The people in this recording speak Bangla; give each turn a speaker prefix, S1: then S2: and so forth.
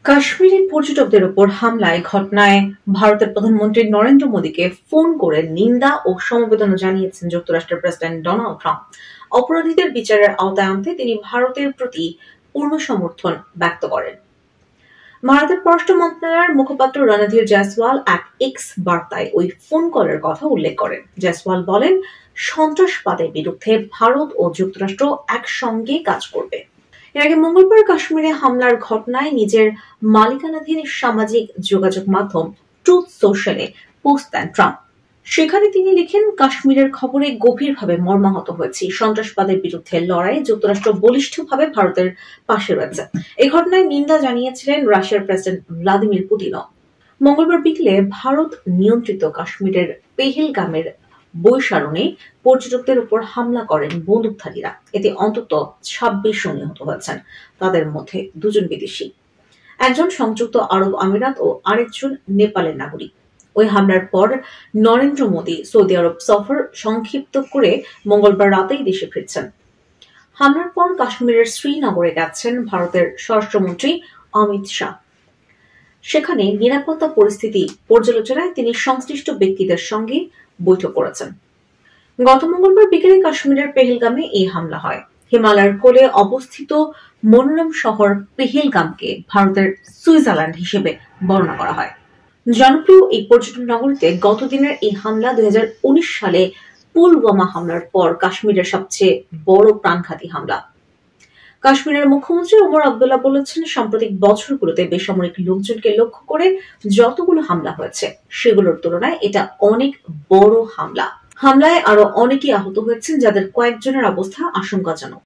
S1: কাশ্মীরি পর্যটকদের উপর হামলায় ঘটনায় ভারতের প্রধানমন্ত্রী নরেন্দ্র মোদীকে ফোন করে নিন্দা ও সমবেদনা জানিয়েছেন যুক্তরাষ্ট্রের প্রেসিডেন্ট ডোনাল্ড ট্রাম্প। অপরাধীদের বিচারের আওতায় আনতে তিনি ভারতের প্রতি পূর্ণ সমর্থন ব্যক্ত করেন। ভারতের পররাষ্ট্র মন্ত্রণালয়ের মুখপাত্র রণধীর জয়সওয়াল এক এক্স বার্তায় ওই ফোন কলের কথা উল্লেখ করেন। জয়সওয়াল বলেন, সন্ত্রাসবাদের বিরুদ্ধে ভারত ও যুক্তরাষ্ট্র একসঙ্গে কাজ করবে। এর আগে মঙ্গলবার কাশ্মীরে হামলার ঘটনায় নিজের মালিকানাধীন সামাজিক যোগাযোগ মাধ্যম ট্রুথ সোশ্যালে পোস্ট দেন ট্রাম্প। সেখানে তিনি লিখেন, কাশ্মীরের খবরে গভীরভাবে মর্মাহত হয়েছি। সন্ত্রাসবাদের বিরুদ্ধে লড়াই যুক্তরাষ্ট্র বলিষ্ঠভাবে ভারতের পাশে রয়েছে। এই ঘটনায় নিন্দা জানিয়েছিলেন রাশিয়ার প্রেসিডেন্ট ভ্লাদিমির পুতিনও। মঙ্গলবার বিকেলে ভারত নিয়ন্ত্রিত কাশ্মীরের পেহেলগামের বৈশারণে পর্যটকদের উপর হামলা করেন বন্দুকধারীরা। এতে অন্তত ২৬ জন নিহত হয়েছেন, তাদের মধ্যে ২ জন বিদেশি, একজন সংযুক্ত আরব আমিরাত ও আরেকজন নেপালের নাগরিক। ওই হামলার পর নরেন্দ্র মোদী সৌদি আরব সফর সংক্ষিপ্ত করে মঙ্গলবার রাতেই দেশে ফিরছেন। হামলার পর কাশ্মীরের শ্রীনগরে গেছেন ভারতের স্বরাষ্ট্রমন্ত্রী অমিত শাহ। সেখানে নিরাপত্তা পরিস্থিতি পর্যালোচনায় তিনি সংশ্লিষ্ট ব্যক্তিদের সঙ্গে বৈঠক করেছেন। গত মঙ্গলবার বিকেলে কাশ্মীরের পেহেলগামে এই হামলা হয়। হিমালয়ের কোলে অবস্থিত মনোরম শহর পেহেলগামকে ভারতের সুইজারল্যান্ড হিসেবে বর্ণনা করা হয়। জনপ্রিয় এই পর্যটন নগরীতে গতদিনের এই হামলা ২০১৯ সালে পুলওয়ামা হামলার পর কাশ্মীরের সবচেয়ে বড় প্রাণঘাতী হামলা। কাশ্মীরের মুখ্যমন্ত্রী ওমর আবদুল্লাহ বলেছেন, সাম্প্রতিক বছরগুলোতে বেসামরিক লোকজনকে লক্ষ্য করে যতগুলো হামলা হয়েছে সেগুলোর তুলনায় এটা অনেক বড় হামলা। হামলায় আরো অনেকেই আহত হয়েছেন, যাদের কয়েকজনের অবস্থা আশঙ্কাজনক।